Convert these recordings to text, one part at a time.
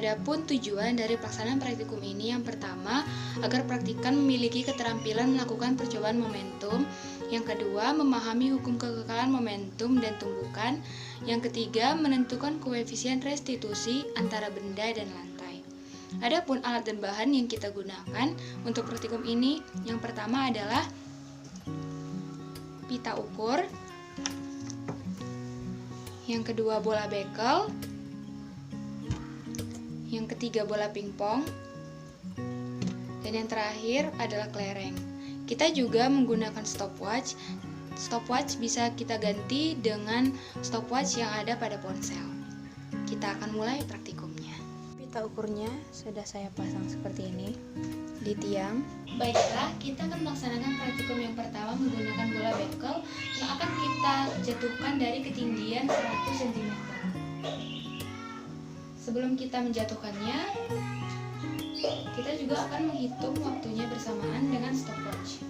Adapun tujuan dari pelaksanaan praktikum ini yang pertama, agar praktikan memiliki keterampilan melakukan percobaan momentum. Yang kedua, memahami hukum kekekalan momentum dan tumbukan. Yang ketiga, menentukan koefisien restitusi antara benda dan lantai. Adapun alat dan bahan yang kita gunakan untuk praktikum ini, yang pertama adalah pita ukur. Yang kedua, bola bekel. Yang ketiga, bola pingpong. Dan yang terakhir adalah kelereng. Kita juga menggunakan stopwatch. Stopwatch bisa kita ganti dengan stopwatch yang ada pada ponsel. Kita akan mulai praktikumnya. Pita ukurnya sudah saya pasang seperti ini di tiang. Baiklah, kita akan melaksanakan praktikum yang pertama menggunakan bola bekel yang akan kita jatuhkan dari ketinggian 100 cm. Sebelum kita menjatuhkannya, kita juga akan menghitung waktunya bersamaan dengan stopwatch.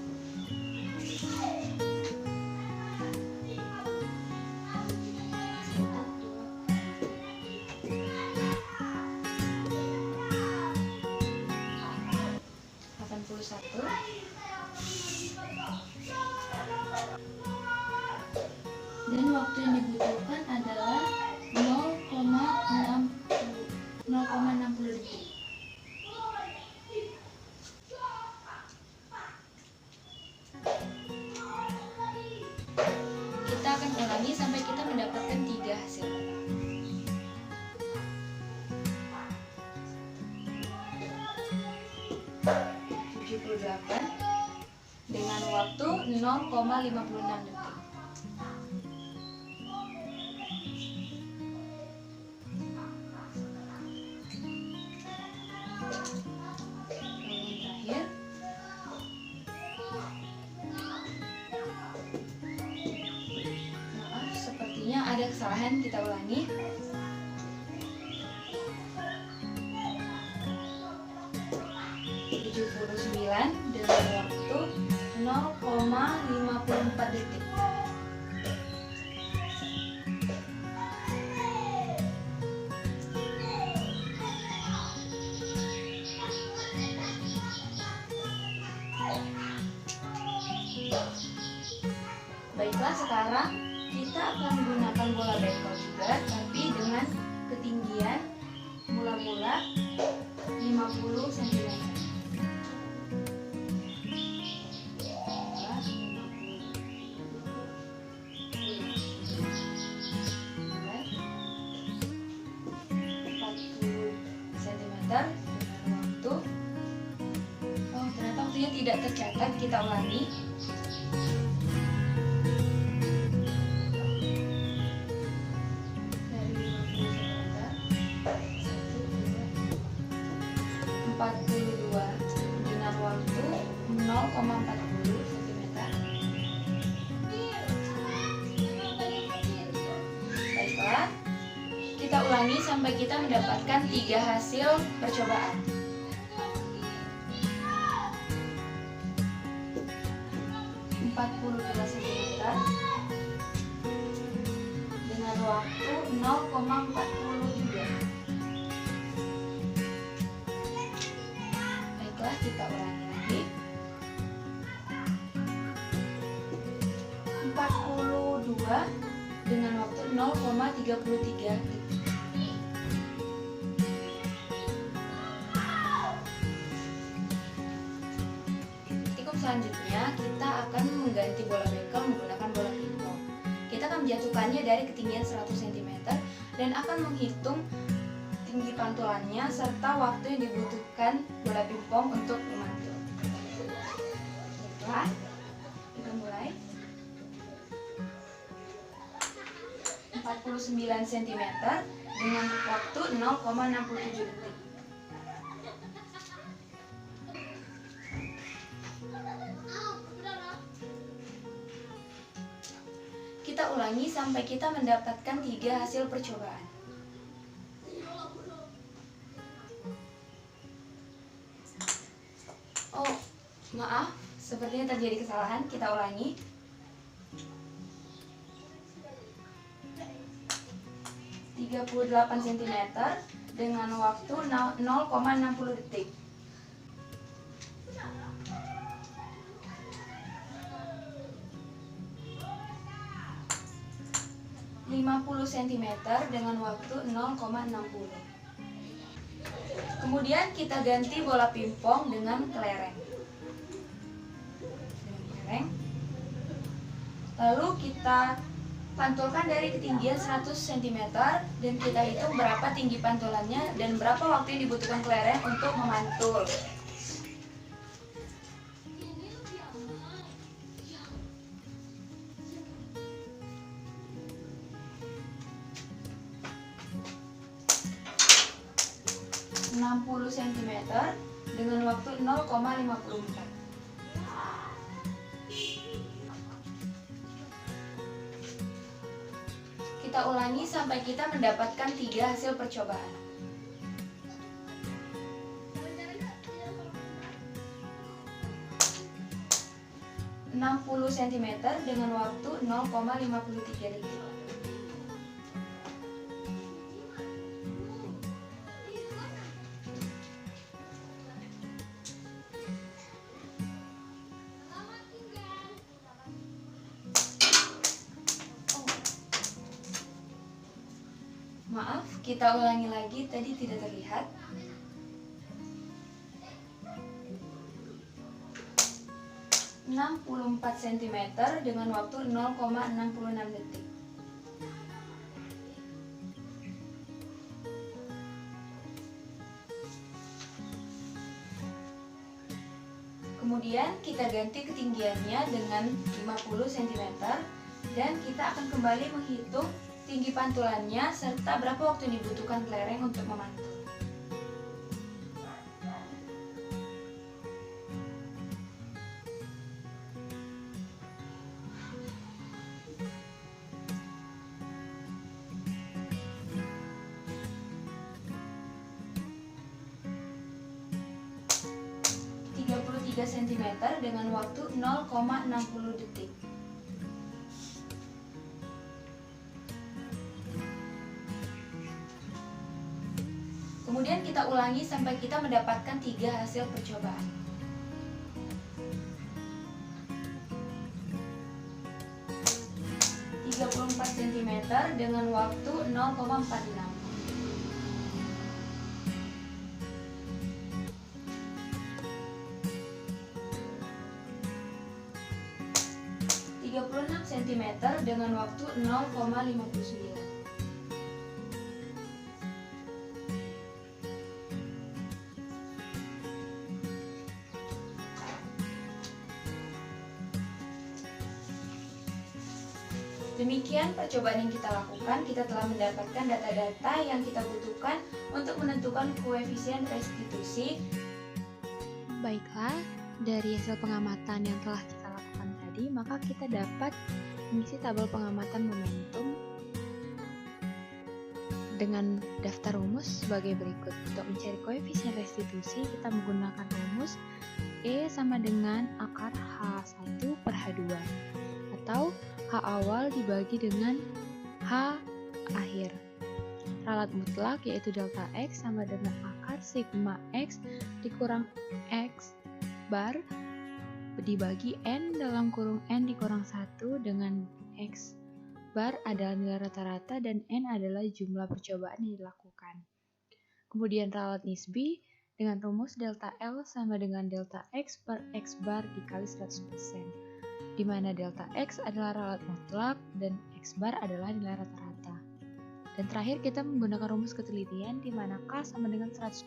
Dan waktu yang dibutuhkan adalah 0,60 detik. Kita akan ulangi sampai kita mendapatkan 3 hasil. Dengan waktu 0,56 detik. Yang terakhir, maaf, sepertinya ada kesalahan, kita ulangi. Dengan waktu 0,54 detik. Baiklah, sekarang kita akan menggunakan bola bekel juga, tapi dengan ketinggian mula-mula 50 cm. Waktu, ternyata waktunya tidak tercatat, kita ulangi. Dari 42 dengan waktu 0,40 cm. Baiklah, kita ulangi sampai kita mendapatkan 3 hasil percobaan. cm dengan waktu 0,40 juga. Baiklah, kita ulangi lagi. 42 dengan waktu 0,33 detik. Selanjutnya kita akan mengganti bola bekel menggunakan bola pingpong. Kita akan menjatuhkannya dari ketinggian 100 cm dan akan menghitung tinggi pantulannya serta waktu yang dibutuhkan bola pingpong untuk memantul. Baiklah, kita mulai. 49 cm dengan waktu 0,67 detik. Kita ulangi sampai kita mendapatkan 3 hasil percobaan. Oh, maaf, sepertinya terjadi kesalahan. Kita ulangi. 38 cm dengan waktu 0,60 detik. ...50 cm dengan waktu 0,60. Kemudian kita ganti bola pingpong dengan kelereng. Lalu kita pantulkan dari ketinggian 100 cm dan kita hitung berapa tinggi pantulannya dan berapa waktu yang dibutuhkan kelereng untuk memantul. ...60 cm dengan waktu 0,54. Kita ulangi sampai kita mendapatkan 3 hasil percobaan. ...60 cm dengan waktu 0,53 detik. Maaf, kita ulangi lagi, tadi tidak terlihat. ...64 cm dengan waktu 0,66 detik. Kemudian kita ganti ketinggiannya dengan 50 cm dan kita akan kembali menghitung tinggi pantulannya serta berapa waktu yang dibutuhkan kelereng untuk memantul. cm dengan waktu 0,60 detik. Kemudian kita ulangi sampai kita mendapatkan 3 hasil percobaan. ...34 cm dengan waktu 0,46. 36 cm dengan waktu 0,59. Demikian percobaan yang kita lakukan, kita telah mendapatkan data-data yang kita butuhkan untuk menentukan koefisien restitusi. Baiklah, dari hasil pengamatan yang telah kita lakukan tadi, maka kita dapat mengisi tabel pengamatan momentum dengan daftar rumus sebagai berikut. Untuk mencari koefisien restitusi, kita menggunakan rumus E sama dengan akar H1 per H2 atau H awal dibagi dengan H akhir. Ralat mutlak yaitu delta X sama dengan akar sigma X dikurang X bar dibagi N dalam kurung N dikurang 1 dengan X bar adalah nilai rata-rata dan N adalah jumlah percobaan yang dilakukan. Kemudian ralat nisbi dengan rumus delta L sama dengan delta X per X bar dikali 100%. Di mana delta X adalah ralat mutlak dan X bar adalah nilai rata-rata. Dan terakhir kita menggunakan rumus ketelitian di mana K sama dengan 100%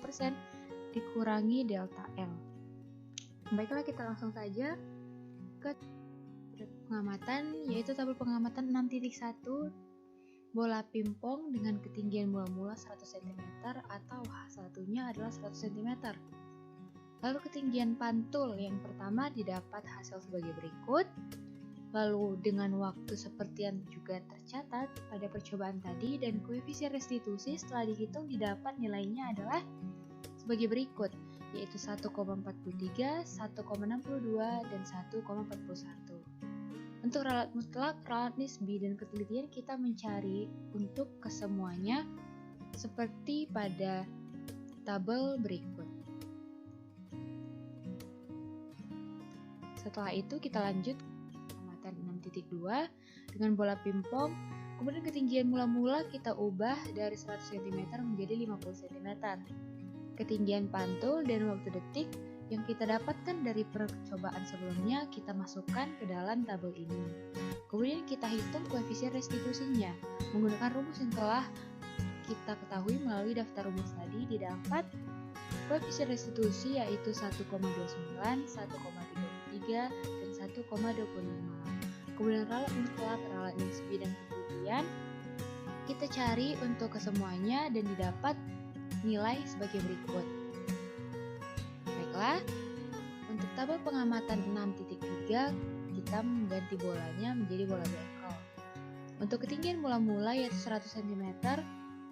dikurangi delta L. Baiklah, kita langsung saja ke pengamatan, yaitu tabel pengamatan 6.1 bola pingpong dengan ketinggian mula-mula 100 cm atau H1-nya adalah 100 cm. Lalu ketinggian pantul yang pertama didapat hasil sebagai berikut. Lalu dengan waktu seperti yang juga tercatat pada percobaan tadi dan koefisien restitusi setelah dihitung didapat nilainya adalah sebagai berikut, yaitu 1,43, 1,62, dan 1,41. Untuk ralat mutlak, ralat nisbi, dan ketelitian kita mencari untuk kesemuanya seperti pada tabel berikut. Setelah itu kita lanjut pengamatan 6.2 dengan bola pingpong. Kemudian ketinggian mula-mula kita ubah dari 100 cm menjadi 50 cm. Ketinggian pantul dan waktu detik yang kita dapatkan dari percobaan sebelumnya kita masukkan ke dalam tabel ini. Kemudian kita hitung koefisien restitusinya menggunakan rumus yang telah kita ketahui melalui daftar rumus tadi. Didapat koefisien restitusi yaitu 1,29, 1,33, dan 1,25. Kemudian ralat mutlak, ralat nisbi, dan kemudian kita cari untuk kesemuanya dan didapat nilai sebagai berikut. Baiklah, untuk tabel pengamatan 6.3 kita mengganti bolanya menjadi bola bekel. Untuk ketinggian mula-mula yaitu 100 cm,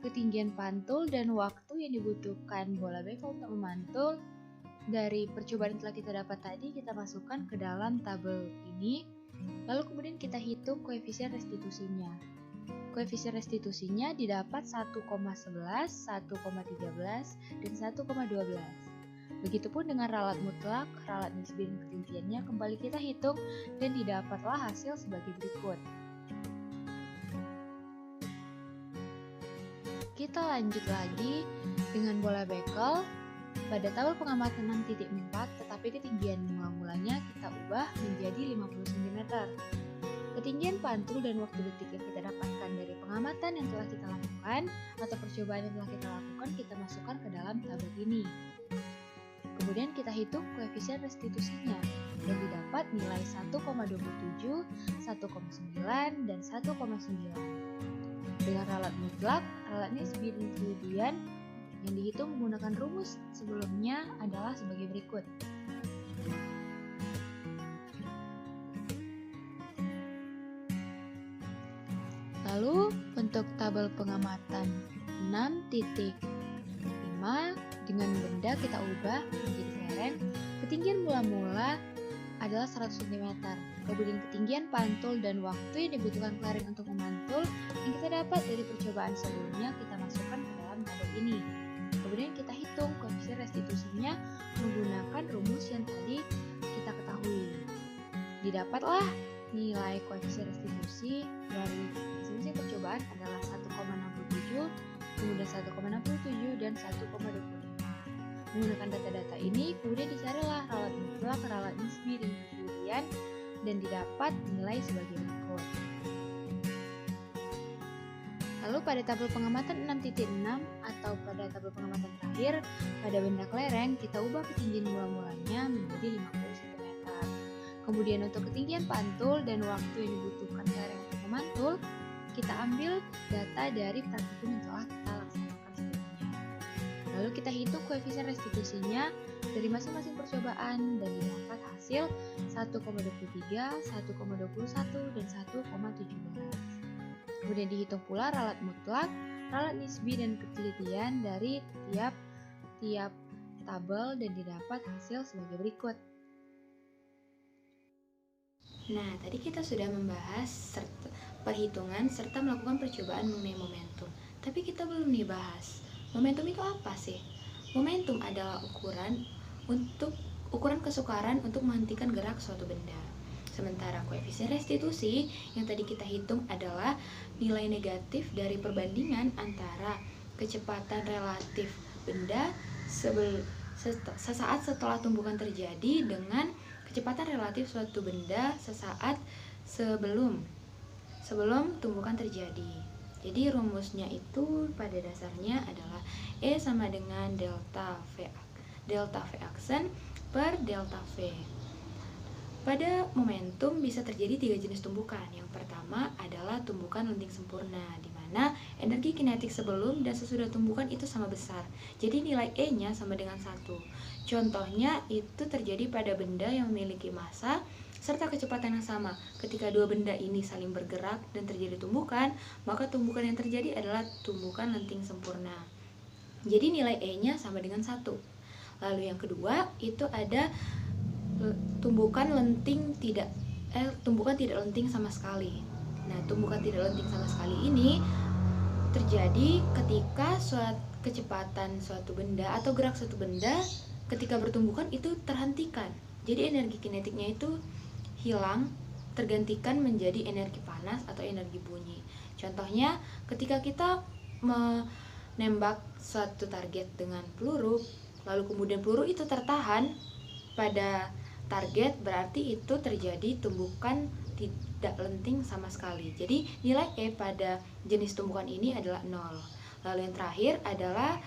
ketinggian pantul dan waktu yang dibutuhkan bola bekel untuk memantul dari percobaan yang telah kita dapat tadi kita masukkan ke dalam tabel ini. Lalu kemudian kita hitung koefisien restitusinya. Koefisien restitusinya didapat 1,11, 1,13, dan 1,12. Begitupun dengan ralat mutlak, ralat nisbi dan ketinggiannya kembali kita hitung dan didapatlah hasil sebagai berikut. Kita lanjut lagi dengan bola bekel. Pada tabel pengamatan 6.4, tetapi ketinggian mula-mulanya kita ubah menjadi 50 cm. Ketinggian pantul dan waktu detik yang kita dapatkan dari pengamatan yang telah kita lakukan atau percobaan yang telah kita lakukan kita masukkan ke dalam tabel ini. Kemudian kita hitung koefisien restitusinya dan didapat nilai 1,27, 1,9, dan 1,9. Dengan ralat mutlak, ralat nisbi dan kemudian yang dihitung menggunakan rumus sebelumnya adalah sebagai berikut. Lalu untuk tabel pengamatan 6.5 dengan benda kita ubah menjadi kelereng. Ketinggian mula-mula adalah 100 cm. Kemudian ketinggian pantul dan waktu yang dibutuhkan kelereng untuk memantul yang kita dapat dari percobaan sebelumnya kita masukkan ke dalam tabel ini. Kemudian kita hitung koefisien restitusinya menggunakan rumus yang tadi kita ketahui. Didapatlah nilai koefisien restitusi dari masing-masing percobaan adalah 1,67, kemudian 1,67, dan 1,25. Menggunakan data-data ini, kemudian dicarilah ralat mutlak, ralat nisbi, dan kemudian dan didapat nilai sebagai berikut. Lalu pada tabel pengamatan 6.6 atau pada tabel pengamatan terakhir, pada benda kelereng kita ubah ketinggian mula-mulanya menjadi 50 cm. Kemudian untuk ketinggian pantul dan waktu yang dibutuhkan kelereng untuk memantul, kita ambil data dari praktikum yang telah kita laksanakan sebelumnya. Lalu kita hitung koefisien restitusinya dari masing-masing percobaan dan didapat hasil 1,23, 1,21, dan 1,17. Kemudian dihitung pula ralat mutlak, ralat nisbi, dan ketelitian dari tiap tabel dan didapat hasil sebagai berikut. Nah, tadi kita sudah membahas perhitungan serta melakukan percobaan mengenai momentum. Tapi kita belum bahas momentum itu apa sih? Momentum adalah ukuran kesukaran untuk menghentikan gerak suatu benda. Sementara koefisien restitusi yang tadi kita hitung adalah nilai negatif dari perbandingan antara kecepatan relatif benda sesaat setelah tumbukan terjadi dengan kecepatan relatif suatu benda sesaat sebelum tumbukan terjadi. Jadi rumusnya itu pada dasarnya adalah E sama dengan delta V aksen per delta V. Pada momentum bisa terjadi 3 jenis tumbukan. Yang pertama adalah tumbukan lenting sempurna, di mana energi kinetik sebelum dan sesudah tumbukan itu sama besar. Jadi nilai E-nya sama dengan 1. Contohnya itu terjadi pada benda yang memiliki massa serta kecepatan yang sama. Ketika dua benda ini saling bergerak dan terjadi tumbukan, maka tumbukan yang terjadi adalah tumbukan lenting sempurna. Jadi nilai E-nya sama dengan 1. Lalu yang kedua itu ada tumbukan tidak lenting sama sekali. Nah, tumbukan tidak lenting sama sekali ini terjadi ketika kecepatan suatu benda atau gerak suatu benda ketika bertumbukan itu terhentikan. Jadi energi kinetiknya itu hilang, tergantikan menjadi energi panas atau energi bunyi. Contohnya ketika kita menembak suatu target dengan peluru, lalu kemudian peluru itu tertahan pada target, berarti itu terjadi tumbukan tidak lenting sama sekali. Jadi nilai E pada jenis tumbukan ini adalah 0. Lalu yang terakhir adalah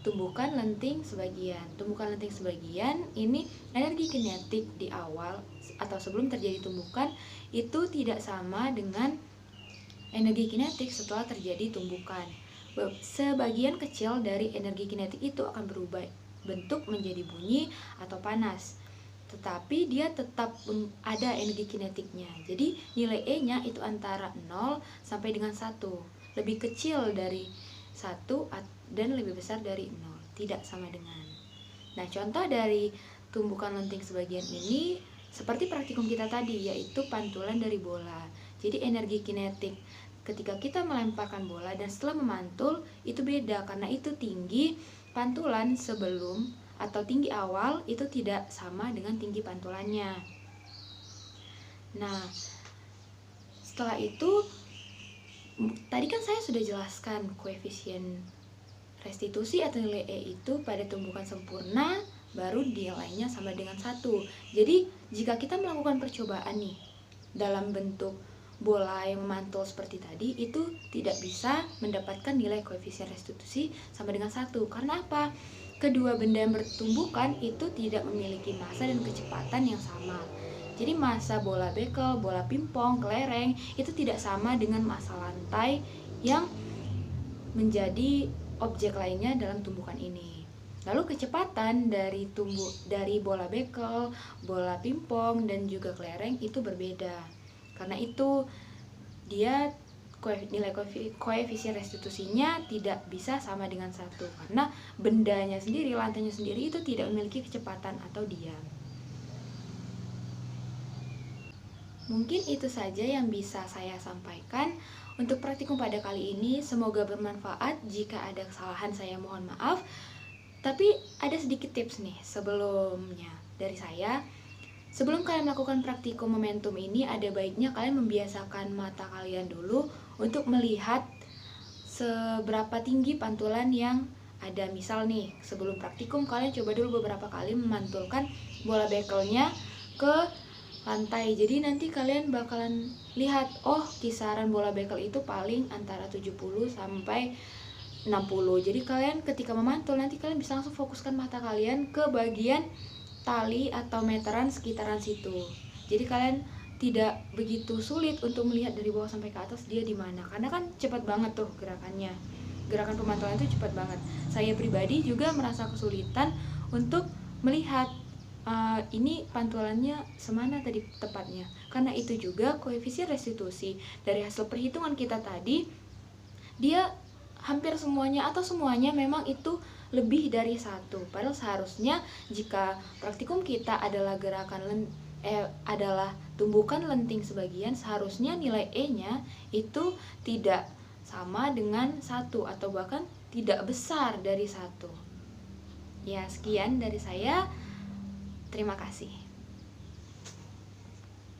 tumbukan lenting sebagian. Tumbukan lenting sebagian ini energi kinetik di awal atau sebelum terjadi tumbukan itu tidak sama dengan energi kinetik setelah terjadi tumbukan. Sebagian kecil dari energi kinetik itu akan berubah bentuk menjadi bunyi atau panas, tetapi dia tetap ada energi kinetiknya. Jadi nilai E-nya itu antara 0 sampai dengan 1, lebih kecil dari 1 dan lebih besar dari 0, tidak sama dengan. Nah, contoh dari tumbukan lenting sebagian ini seperti praktikum kita tadi, yaitu pantulan dari bola. Jadi energi kinetik ketika kita melemparkan bola dan setelah memantul itu beda, karena itu tinggi pantulan sebelum atau tinggi awal itu tidak sama dengan tinggi pantulannya. Nah, setelah itu tadi kan saya sudah jelaskan koefisien restitusi atau nilai E itu pada tumbukan sempurna baru nilainya sama dengan 1. Jadi jika kita melakukan percobaan nih dalam bentuk bola yang memantul seperti tadi, itu tidak bisa mendapatkan nilai koefisien restitusi sama dengan 1. Karena apa? Kedua benda yang bertumbukan itu tidak memiliki massa dan kecepatan yang sama. Jadi massa bola bekel, bola pingpong, kelereng itu tidak sama dengan massa lantai yang menjadi objek lainnya dalam tumbukan ini. Lalu kecepatan dari bola bekel, bola pingpong dan juga kelereng itu berbeda. Karena itu dia nilai koefisien restitusinya tidak bisa sama dengan 1, karena bendanya sendiri, lantainya sendiri itu tidak memiliki kecepatan atau diam. Mungkin itu saja yang bisa saya sampaikan untuk praktikum pada kali ini. Semoga bermanfaat. Jika ada kesalahan saya mohon maaf. Tapi ada sedikit tips nih sebelumnya dari saya. Sebelum kalian melakukan praktikum momentum ini, ada baiknya kalian membiasakan mata kalian dulu untuk melihat seberapa tinggi pantulan yang ada. Misal nih, sebelum praktikum kalian coba dulu beberapa kali memantulkan bola bekelnya ke lantai. Jadi nanti kalian bakalan lihat, oh kisaran bola bekel itu paling antara 70 sampai 60. Jadi kalian ketika memantul nanti kalian bisa langsung fokuskan mata kalian ke bagian tali atau meteran sekitaran situ. Jadi kalian tidak begitu sulit untuk melihat dari bawah sampai ke atas dia di mana, karena kan cepat banget tuh gerakannya. Gerakan pemantulan itu cepat banget. Saya pribadi juga merasa kesulitan untuk melihat ini pantulannya semana tadi tepatnya. Karena itu juga koefisien restitusi dari hasil perhitungan kita tadi, dia hampir semuanya atau semuanya memang itu lebih dari 1. Padahal seharusnya jika praktikum kita adalah adalah tumbukan lenting sebagian, seharusnya nilai E-nya itu tidak sama dengan 1 atau bahkan tidak besar dari 1. Ya, sekian dari saya. Terima kasih.